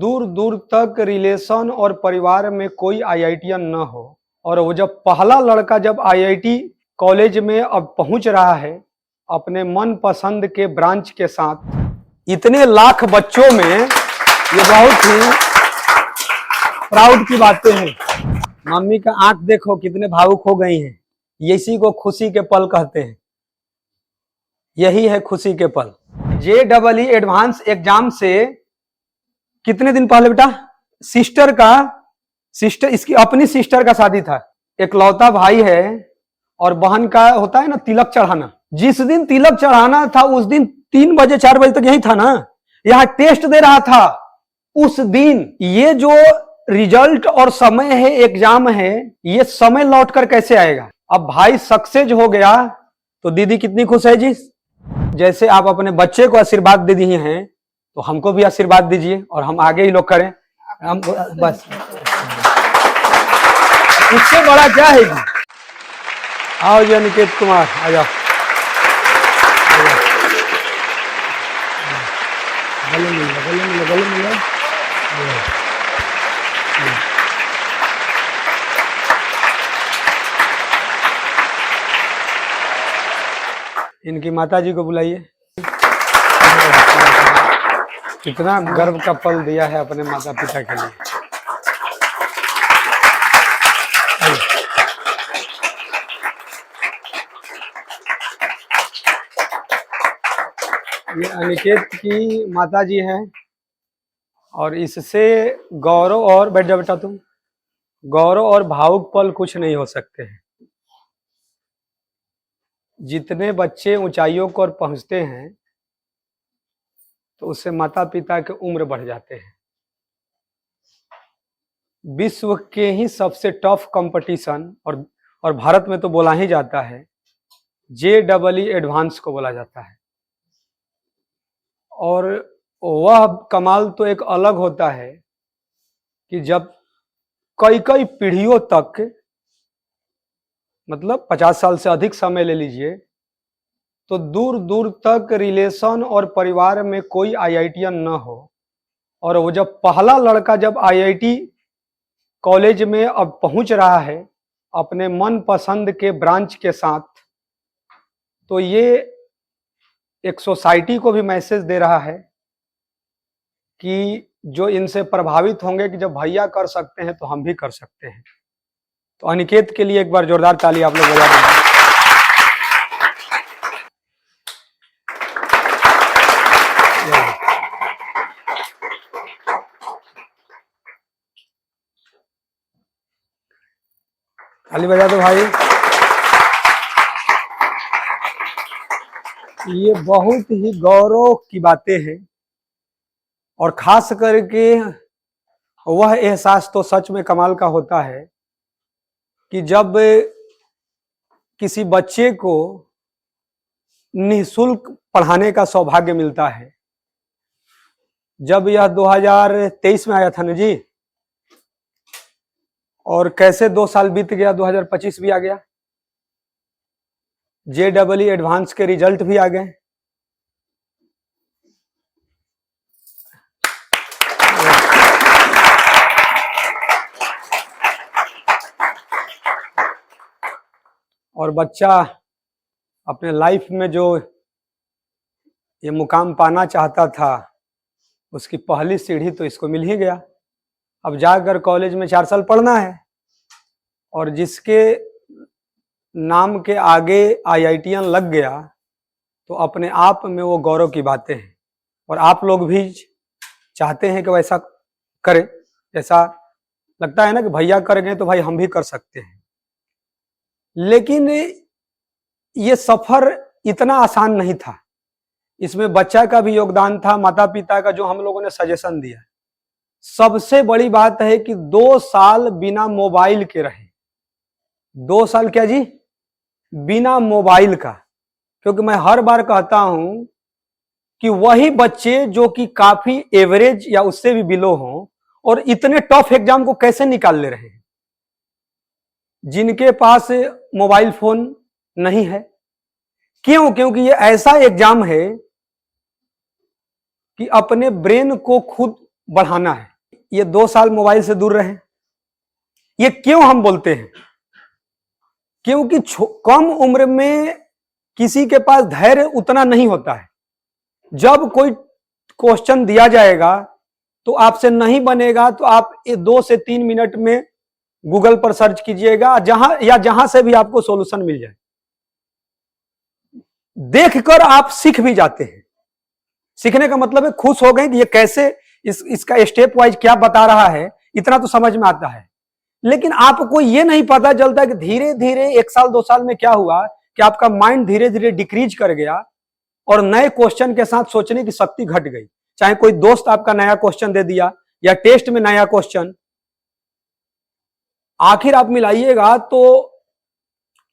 दूर दूर तक रिलेशन और परिवार में कोई आईआईटीएन न हो, और वो जब पहला लड़का जब आईआईटी कॉलेज में अब पहुंच रहा है अपने मन पसंद के ब्रांच के साथ, इतने लाख बच्चों में ये बहुत ही प्राउड की बातें हैं। मम्मी का आंख देखो कितने भावुक हो गई हैं। इसी को खुशी के पल कहते हैं। यही है खुशी के पल। JEE एडवांस एग्जाम से कितने दिन पहले बेटा सिस्टर इसकी अपनी सिस्टर का शादी था। एकलौता भाई है और बहन का होता है ना तिलक चढ़ाना। जिस दिन तिलक चढ़ाना था उस दिन 3 बजे 4 बजे तक यही था ना, यहाँ टेस्ट दे रहा था उस दिन। ये जो रिजल्ट और समय है, एग्जाम है, ये समय लौट कर कैसे आएगा। अब भाई सक्सेस हो गया तो दीदी कितनी खुश है जी। जैसे आप अपने बच्चे को आशीर्वाद दे दिए हैं तो हमको भी आशीर्वाद दीजिए और हम आगे ही लोग करें। हम बस इससे बड़ा क्या है जी। आओ जी अनिकेत कुमार, आ जाओ। गले मिलो। इनकी माता जी को बुलाइए। कितना गर्व का पल दिया है अपने माता पिता के लिए। ये अनिकेत की माता जी हैं और इससे गौरव और बैठ जा बेटा तुम, गौरव और भावुक पल कुछ नहीं हो सकते हैं। जितने बच्चे ऊंचाइयों को और पहुंचते हैं तो उससे माता पिता के उम्र बढ़ जाते हैं। विश्व के ही सबसे टफ कंपटीशन और भारत में तो बोला ही जाता है JEE एडवांस को बोला जाता है। और वह कमाल तो एक अलग होता है कि जब कई पीढ़ियों तक, मतलब 50 साल से अधिक समय ले लीजिए, तो दूर दूर तक रिलेशन और परिवार में कोई आईआईटीएन न हो, और वो जब पहला लड़का जब आईआईटी कॉलेज में अब पहुंच रहा है अपने मन पसंद के ब्रांच के साथ, तो ये एक सोसाइटी को भी मैसेज दे रहा है कि जो इनसे प्रभावित होंगे कि जब भैया कर सकते हैं तो हम भी कर सकते हैं। तो अनिकेत के लिए एक बार जोरदार ताली आप लोग बजा दें। ताली बजा दो भाई। ये बहुत ही गौरव की बातें हैं और खास करके वह एहसास तो सच में कमाल का होता है कि जब किसी बच्चे को निःशुल्क पढ़ाने का सौभाग्य मिलता है। जब यह 2023 में आया था ना जी, और कैसे 2 साल बीत गया, 2025 भी आ गया, JEE एडवांस के रिजल्ट भी आ गए। और बच्चा अपने लाइफ में जो ये मुकाम पाना चाहता था उसकी पहली सीढ़ी तो इसको मिल ही गया। अब जाकर कॉलेज में 4 साल पढ़ना है और जिसके नाम के आगे आईआईटीएन लग गया तो अपने आप में वो गौरव की बातें हैं। और आप लोग भी चाहते हैं कि वैसा करें, जैसा लगता है ना कि भैया कर गए तो भाई हम भी कर सकते हैं। लेकिन ये सफर इतना आसान नहीं था, इसमें बच्चा का भी योगदान था, माता पिता का, जो हम लोगों ने सजेशन दिया। सबसे बड़ी बात है कि 2 साल बिना मोबाइल के रहे। 2 साल क्या जी, बिना मोबाइल का। क्योंकि मैं हर बार कहता हूं कि वही बच्चे जो कि काफी एवरेज या उससे भी बिलो हों और इतने टफ एग्जाम को कैसे निकाल ले रहे हैं, जिनके पास मोबाइल फोन नहीं है। क्यों? क्योंकि ये ऐसा एग्जाम है कि अपने ब्रेन को खुद बढ़ाना है। ये 2 साल मोबाइल से दूर रहे। ये क्यों हम बोलते हैं? क्योंकि कम उम्र में किसी के पास धैर्य उतना नहीं होता है। जब कोई क्वेश्चन दिया जाएगा तो आपसे नहीं बनेगा तो आप 2 से 3 मिनट में गूगल पर सर्च कीजिएगा, जहां से भी आपको सॉल्यूशन मिल जाए। देखकर आप सीख भी जाते हैं। सीखने का मतलब है खुश हो गए कि ये कैसे, इसका स्टेप वाइज क्या बता रहा है, इतना तो समझ में आता है। लेकिन आपको ये नहीं पता चलता कि धीरे धीरे 1 साल 2 साल में क्या हुआ कि आपका माइंड धीरे धीरे डिक्रीज कर गया और नए क्वेश्चन के साथ सोचने की शक्ति घट गई। चाहे कोई दोस्त आपका नया क्वेश्चन दे दिया या टेस्ट में नया क्वेश्चन, आखिर आप मिलाइएगा तो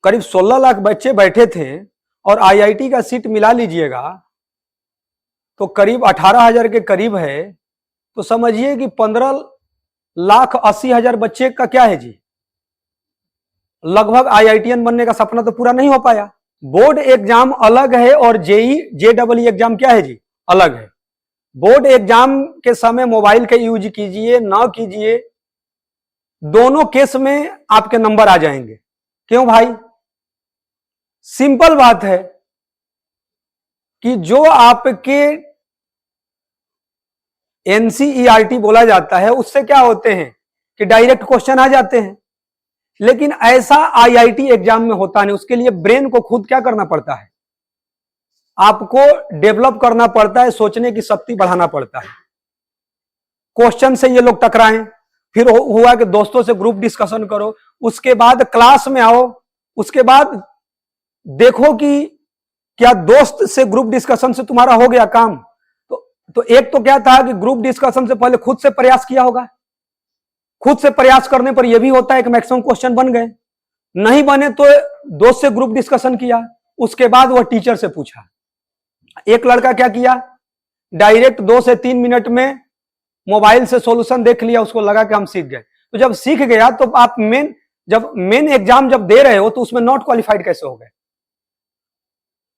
करीब 16 लाख बच्चे बैठे थे और आईआईटी का सीट मिला लीजिएगा तो करीब 18,000 के करीब है। तो समझिए कि 15,80,000 बच्चे का क्या है जी, लगभग आईआईटीएन बनने का सपना तो पूरा नहीं हो पाया। बोर्ड एग्जाम अलग है और जेईई एग्जाम क्या है जी, अलग है। बोर्ड एग्जाम के समय मोबाइल का यूज कीजिए ना कीजिए, दोनों केस में आपके नंबर आ जाएंगे। क्यों भाई? सिंपल बात है कि जो आपके एनसीईआरटी बोला जाता है उससे क्या होते हैं कि डायरेक्ट क्वेश्चन आ जाते हैं, लेकिन ऐसा आईआईटी एग्जाम में होता नहीं। उसके लिए ब्रेन को खुद क्या करना पड़ता है, आपको डेवलप करना पड़ता है, सोचने की शक्ति बढ़ाना पड़ता है। क्वेश्चन से ये लोग टकराएं, फिर हुआ कि दोस्तों से ग्रुप डिस्कशन करो, उसके बाद क्लास में आओ, उसके बाद देखो कि क्या दोस्त से ग्रुप डिस्कशन से तुम्हारा हो गया काम। तो एक तो क्या था कि ग्रुप डिस्कशन से पहले खुद से प्रयास किया होगा। खुद से प्रयास करने पर यह भी होता है कि मैक्सिमम क्वेश्चन बन गए, नहीं बने तो दोस्त से ग्रुप डिस्कशन किया, उसके बाद वह टीचर से पूछा। एक लड़का क्या किया, डायरेक्ट 2 से 3 मिनट में मोबाइल से सॉल्यूशन देख लिया, उसको लगा कि हम सीख गए। तो जब सीख गया तो आप मेन एग्जाम जब दे रहे हो तो उसमें नॉट क्वालिफाइड कैसे हो गए?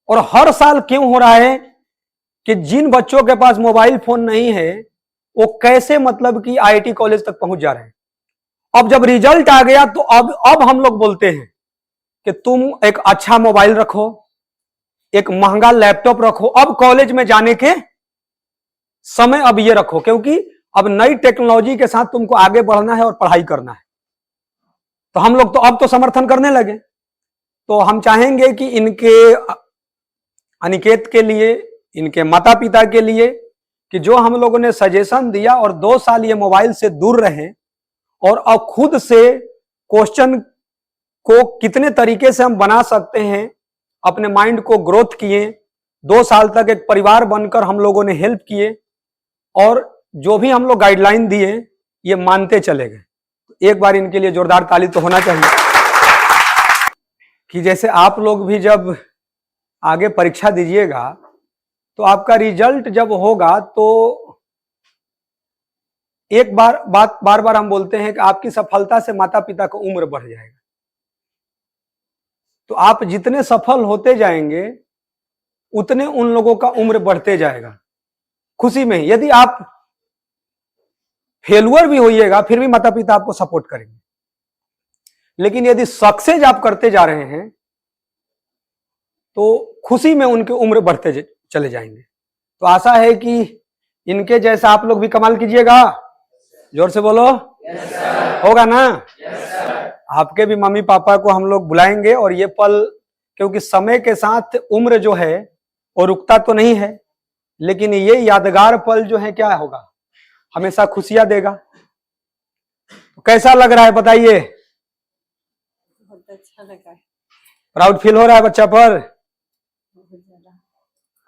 और हर साल क्यों हो रहा है कि जिन बच्चों के पास मोबाइल फोन नहीं है वो कैसे मतलब कि आईआईटी कॉलेज तक पहुंच जा रहे हैं। अब जब रिजल्ट आ गया तो अब हम लोग बोलते हैं कि तुम एक अच्छा मोबाइल रखो, एक महंगा लैपटॉप रखो, अब कॉलेज में जाने के समय अब ये रखो, क्योंकि अब नई टेक्नोलॉजी के साथ तुमको आगे बढ़ना है और पढ़ाई करना है। तो हम लोग तो अब तो समर्थन करने लगे। तो हम चाहेंगे कि इनके अनिकेत के लिए, इनके माता पिता के लिए, कि जो हम लोगों ने सजेशन दिया और 2 साल ये मोबाइल से दूर रहें और अब खुद से क्वेश्चन को कितने तरीके से हम बना सकते हैं, अपने माइंड को ग्रोथ किए। 2 साल तक एक परिवार बनकर हम लोगों ने हेल्प किए और जो भी हम लोग गाइडलाइन दिए ये मानते चले गए। एक बार इनके लिए जोरदार ताली तो होना चाहिए। कि जैसे आप लोग भी जब आगे परीक्षा दीजिएगा तो आपका रिजल्ट जब होगा तो एक बार बार हम बोलते हैं कि आपकी सफलता से माता पिता का उम्र बढ़ जाएगा। तो आप जितने सफल होते जाएंगे उतने उन लोगों का उम्र बढ़ते जाएगा खुशी में। यदि आप फेलुअर भी होइएगा फिर भी माता पिता आपको सपोर्ट करेंगे, लेकिन यदि सक्सेस आप करते जा रहे हैं तो खुशी में उनकी उम्र बढ़ते चले जाएंगे। तो आशा है कि इनके जैसा आप लोग भी कमाल कीजिएगा। जोर से बोलो yes, sir। होगा ना yes, sir। आपके भी मम्मी पापा को हम लोग बुलाएंगे और ये पल, क्योंकि समय के साथ उम्र जो है वो रुकता तो नहीं है, लेकिन ये यादगार पल जो है क्या होगा, हमेशा खुशियां देगा। तो कैसा लग रहा है बताइए? बहुत अच्छा लगा है। प्राउड फील हो रहा है बच्चा पर? बहुत ज्यादा।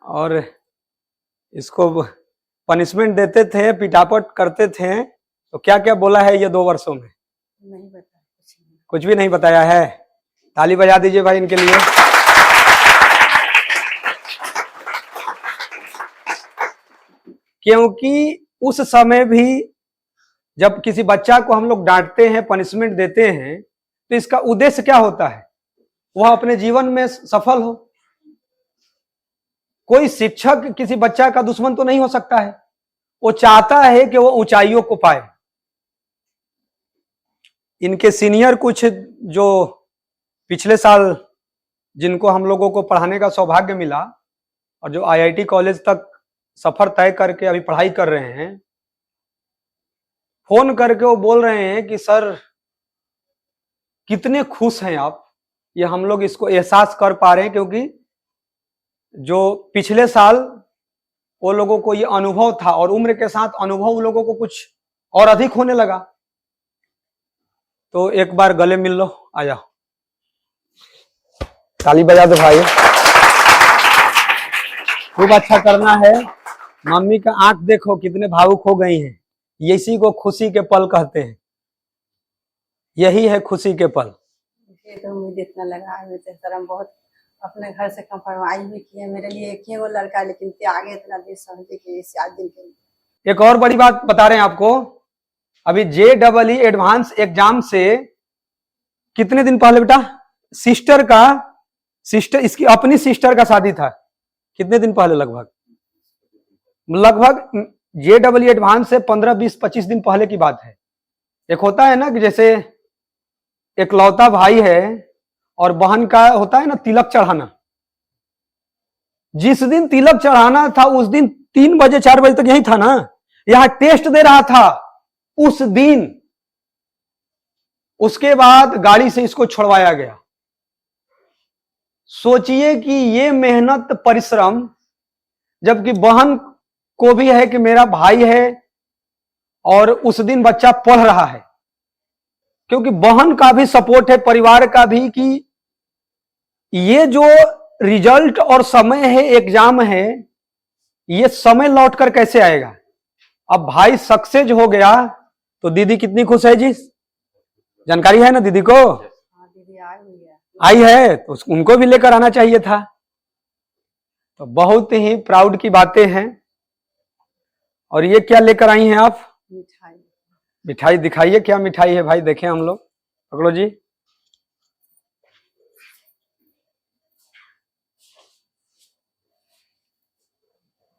और इसको पनिशमेंट देते थे, पिटापट करते थे, तो क्या क्या बोला है ये 2 वर्षों में? नहीं बताया, कुछ भी नहीं बताया है। ताली बजा दीजिए भाई इनके लिए। क्योंकि उस समय भी जब किसी बच्चा को हम लोग डांटते हैं, पनिशमेंट देते हैं, तो इसका उद्देश्य क्या होता है? वह अपने जीवन में सफल हो। कोई शिक्षक किसी बच्चा का दुश्मन तो नहीं हो सकता है। वो चाहता है कि वो ऊंचाइयों को पाए। इनके सीनियर कुछ जो पिछले साल जिनको हम लोगों को पढ़ाने का सौभाग्य मिला और जो आईआईटी कॉलेज तक सफर तय करके अभी पढ़ाई कर रहे हैं, फोन करके वो बोल रहे हैं कि सर कितने खुश हैं आप। ये हम लोग इसको एहसास कर पा रहे हैं क्योंकि जो पिछले साल वो लोगों को ये अनुभव था और उम्र के साथ अनुभव उन लोगों को कुछ और अधिक होने लगा। तो एक बार गले मिल लो, आ जाओ, ताली बजा दो भाई। खूब अच्छा करना है। मम्मी का आंख देखो कितने भावुक हो गई हैं। इसी को खुशी के पल कहते हैं। यही है खुशी के पल। मुझे तो उम्मीद इतना लगा है, तो सर हम बहुत अपने घर से कंप्रोमाइज भी किए। मेरे लिए एक ही वो लड़का, लेकिन त्यागे इतना देर समझे कि इस आज दिन के लिए। एक और बड़ी बात बता रहे हैं आपको, अभी JEE एडवांस एग्जाम से कितने दिन पहले बेटा सिस्टर इसकी अपनी सिस्टर का शादी था। कितने दिन पहले? लगभग JEE एडवांस से 15, 20, 25 दिन पहले की बात है। एक होता है ना कि जैसे एकलौता भाई है और बहन का होता है ना तिलक चढ़ाना। जिस दिन तिलक चढ़ाना था उस दिन 3 बजे 4 बजे तक यही था ना, यहां टेस्ट दे रहा था उस दिन। उसके बाद गाड़ी से इसको छुड़वाया गया। सोचिए कि ये मेहनत परिश्रम, जबकि बहन को भी है कि मेरा भाई है और उस दिन बच्चा पढ़ रहा है, क्योंकि बहन का भी सपोर्ट है, परिवार का भी, कि ये जो रिजल्ट और समय है, एग्जाम है, ये समय लौट कर कैसे आएगा। अब भाई सक्सेस हो गया तो दीदी कितनी खुश है जी। जानकारी है ना दीदी को? हाँ दीदी आई है तो उनको भी लेकर आना चाहिए था। तो बहुत ही प्राउड की बातें हैं। और ये क्या लेकर आई हैं आप? मिठाई। मिठाई दिखाइए, क्या मिठाई है भाई, देखें हम लोग। पकड़ो जी।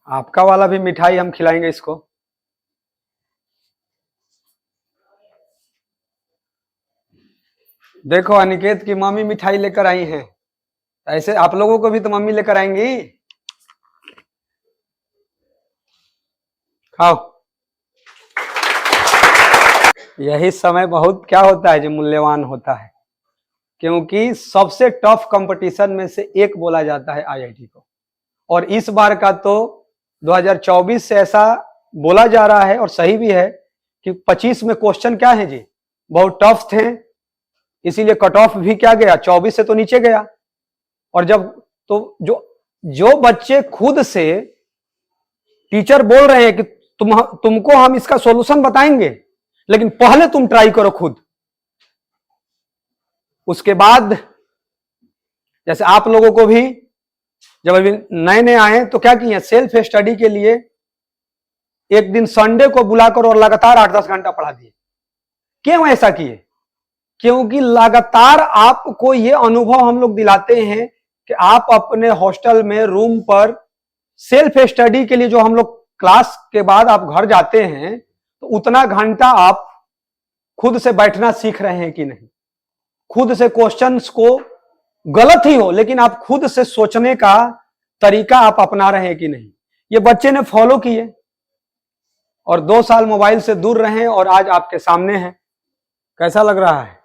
आपका वाला भी मिठाई हम खिलाएंगे इसको। देखो अनिकेत की मम्मी मिठाई लेकर आई हैं। ऐसे आप लोगों को भी तो मम्मी लेकर आएंगी। खाओ। यही समय बहुत क्या होता है जो मूल्यवान होता है, क्योंकि सबसे टफ कंपटीशन में से एक बोला जाता है आईआईटी को। और इस बार का तो 2024 से ऐसा बोला जा रहा है और सही भी है कि 25 में क्वेश्चन क्या है जी, बहुत टफ थे, इसीलिए कट ऑफ भी क्या गया, 24 से तो नीचे गया। और जब तो जो बच्चे खुद से, टीचर बोल रहे हैं कि तुमको हम इसका सॉल्यूशन बताएंगे, लेकिन पहले तुम ट्राई करो खुद। उसके बाद जैसे आप लोगों को भी जब अभी नए नए आए तो क्या किए, सेल्फ स्टडी के लिए एक दिन संडे को बुलाकर और लगातार 8-10 घंटा पढ़ा दिए। क्यों ऐसा किए? क्योंकि लगातार आपको ये अनुभव हम लोग दिलाते हैं कि आप अपने हॉस्टल में रूम पर सेल्फ स्टडी के लिए जो हम लोग क्लास के बाद आप घर जाते हैं तो उतना घंटा आप खुद से बैठना सीख रहे हैं कि नहीं, खुद से क्वेश्चंस को, गलत ही हो लेकिन आप खुद से सोचने का तरीका आप अपना रहे हैं कि नहीं। ये बच्चे ने फॉलो किए और 2 साल मोबाइल से दूर रहे और आज आपके सामने हैं। कैसा लग रहा है?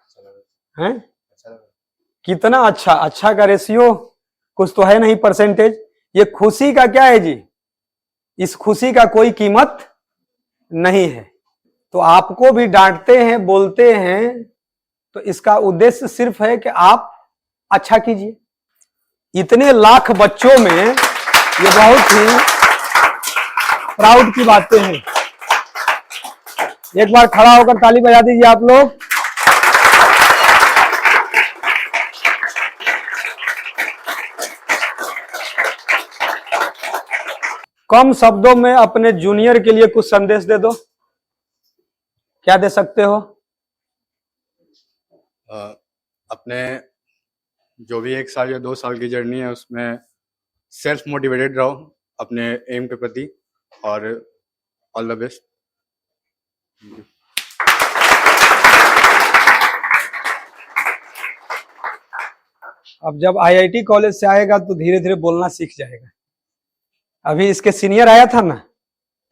हैं? कितना अच्छा का रेशियो कुछ तो है नहीं, परसेंटेज। ये खुशी का क्या है जी, इस खुशी का कोई कीमत नहीं है। तो आपको भी डांटते हैं, बोलते हैं, तो इसका उद्देश्य सिर्फ है कि आप अच्छा कीजिए। इतने लाख बच्चों में ये बहुत ही प्राउड की बातें हैं। एक बार खड़ा होकर ताली बजा दीजिए आप लोग। कम शब्दों में अपने जूनियर के लिए कुछ संदेश दे दो। क्या दे सकते हो? अपने जो भी 1 साल या 2 साल की जर्नी है उसमें सेल्फ मोटिवेटेड रहो अपने एम के प्रति, और ऑल द बेस्ट। अब जब आईआईटी कॉलेज से आएगा तो धीरे धीरे बोलना सीख जाएगा। अभी इसके सीनियर आया था ना,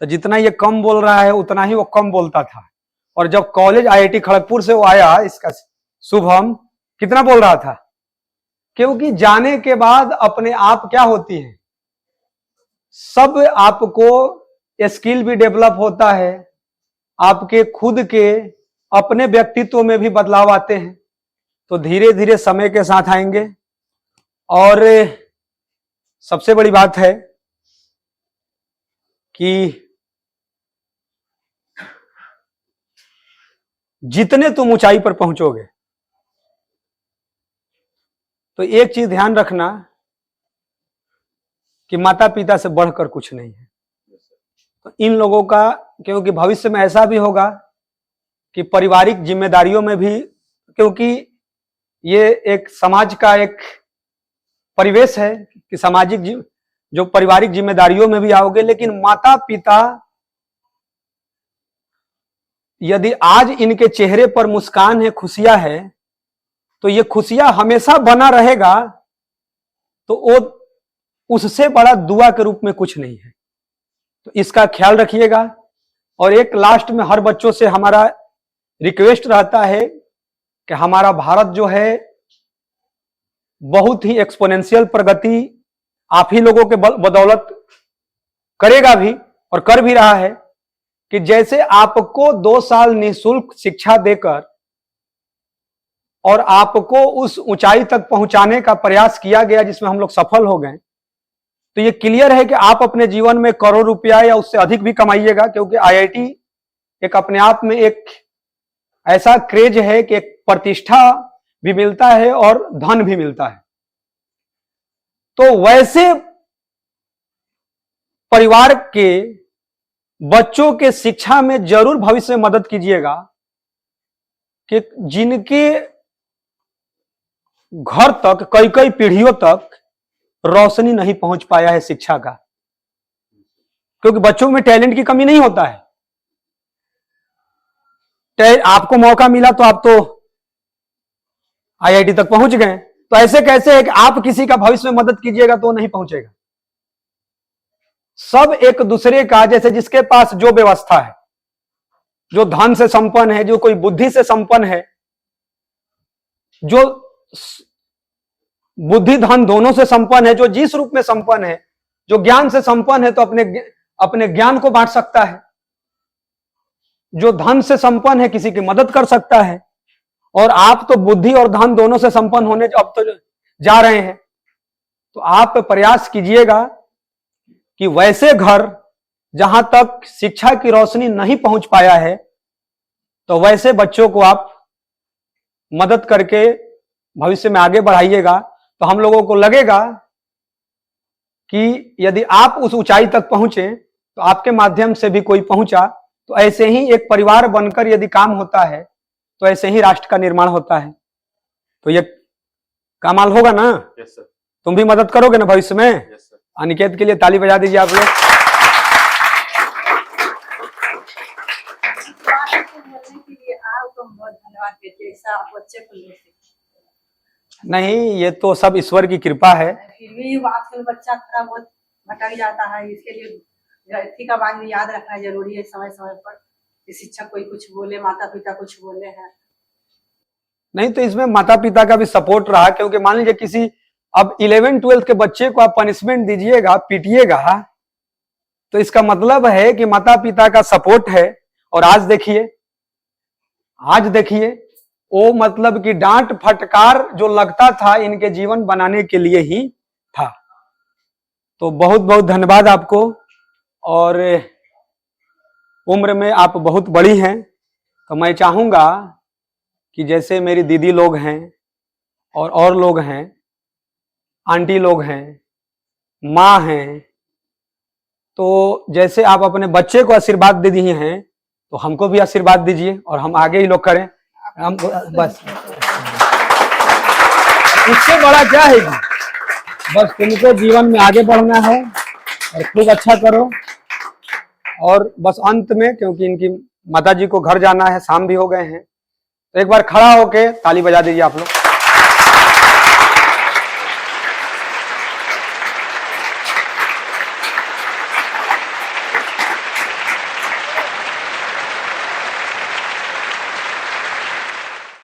तो जितना ये कम बोल रहा है उतना ही वो कम बोलता था, और जब कॉलेज आईआईटी खड़गपुर से वो आया, इसका शुभम कितना बोल रहा था। क्योंकि जाने के बाद अपने आप क्या होती है, सब आपको स्किल भी डेवलप होता है, आपके खुद के अपने व्यक्तित्व में भी बदलाव आते हैं, तो धीरे धीरे समय के साथ आएंगे। और सबसे बड़ी बात है कि जितने तुम ऊंचाई पर पहुंचोगे, तो एक चीज ध्यान रखना कि माता पिता से बढ़कर कुछ नहीं है। तो इन लोगों का, क्योंकि भविष्य में ऐसा भी होगा कि पारिवारिक जिम्मेदारियों में भी, क्योंकि ये एक समाज का एक परिवेश है कि सामाजिक जो पारिवारिक जिम्मेदारियों में भी आओगे, लेकिन माता पिता यदि आज इनके चेहरे पर मुस्कान है, खुशियां है, तो ये खुशियां हमेशा बना रहेगा, तो वो उससे बड़ा दुआ के रूप में कुछ नहीं है। तो इसका ख्याल रखिएगा। और एक लास्ट में हर बच्चों से हमारा रिक्वेस्ट रहता है कि हमारा भारत जो है बहुत ही एक्सपोनेंशियल प्रगति आप ही लोगों के बदौलत करेगा भी, और कर भी रहा है, कि जैसे आपको 2 साल निःशुल्क शिक्षा देकर और आपको उस ऊंचाई तक पहुंचाने का प्रयास किया गया जिसमें हम लोग सफल हो गए, तो ये क्लियर है कि आप अपने जीवन में करोड़ रुपया या उससे अधिक भी कमाइएगा, क्योंकि आईआईटी एक अपने आप में एक ऐसा क्रेज है कि एक प्रतिष्ठा भी मिलता है और धन भी मिलता है। तो वैसे परिवार के बच्चों के शिक्षा में जरूर भविष्य में मदद कीजिएगा, कि जिनके घर तक कई कई पीढ़ियों तक रोशनी नहीं पहुंच पाया है शिक्षा का, क्योंकि बच्चों में टैलेंट की कमी नहीं होता है। आपको मौका मिला तो आप तो आईआईटी तक पहुंच गए, तो ऐसे कैसे है कि आप किसी का भविष्य में मदद कीजिएगा तो नहीं पहुंचेगा। सब एक दूसरे का, जैसे जिसके पास जो व्यवस्था है, जो धन से संपन्न है, जो कोई बुद्धि से संपन्न है, जो बुद्धि धन दोनों से संपन्न है, जो जिस रूप में संपन्न है, जो ज्ञान से संपन्न है, तो अपने ज्ञान को बांट सकता है, जो धन से संपन्न है किसी की मदद कर सकता है। और आप तो बुद्धि और धन दोनों से संपन्न होने अब तो जा रहे हैं, तो आप प्रयास कीजिएगा कि वैसे घर जहां तक शिक्षा की रोशनी नहीं पहुंच पाया है, तो वैसे बच्चों को आप मदद करके भविष्य में आगे बढ़ाइएगा। तो हम लोगों को लगेगा कि यदि आप उस ऊंचाई तक पहुंचे तो आपके माध्यम से भी कोई पहुंचा। तो ऐसे ही एक परिवार बनकर यदि काम होता है, तो ऐसे ही राष्ट्र का निर्माण होता है। तो ये कमाल होगा ना? Yes sir. तुम भी मदद करोगे ना भविष्य में? Yes sir. अनिकेत के लिए ताली बजा दीजिए आप लोग। बहुत धन्यवाद देते, ऐसा आप बच्चे को लेते। नहीं, ये तो सब ईश्वर की कृपा है। फिर भी आजकल बच्चा थोड़ा बहुत भटक जाता है, इसके लिए गलती का बात भी याद रखना जरूरी है समय समय पर, कि शिक्षक कोई कुछ बोले, माता पिता कुछ बोले हैं। नहीं तो इसमें माता पिता का भी सपोर्ट रहा, क्योंकि मान लीजिए किसी अब 11-12 के बच्चे को आप पनिशमेंट दीजिएगा, पीटिएगा, तो इसका मतलब है कि माता पिता का सपोर्ट है। और आज देखिए वो मतलब कि डांट फटकार जो लगता था इनके जीवन बनाने के लिए ही था। तो बहुत बहुत धन्यवाद आपको। और उम्र में आप बहुत बड़ी हैं, तो मैं चाहूंगा कि जैसे मेरी दीदी लोग हैं और लोग हैं, आंटी लोग हैं, माँ हैं, तो जैसे आप अपने बच्चे को आशीर्वाद दे दिए हैं, तो हमको भी आशीर्वाद दीजिए और हम आगे ही लोग करें। हम बस इससे बड़ा क्या है कि बस तुमको जीवन में आगे बढ़ना है और खूब अच्छा करो। और बस अंत में, क्योंकि इनकी माताजी को घर जाना है, शाम भी हो गए हैं, तो एक बार खड़ा होके ताली बजा दीजिए आप लोग।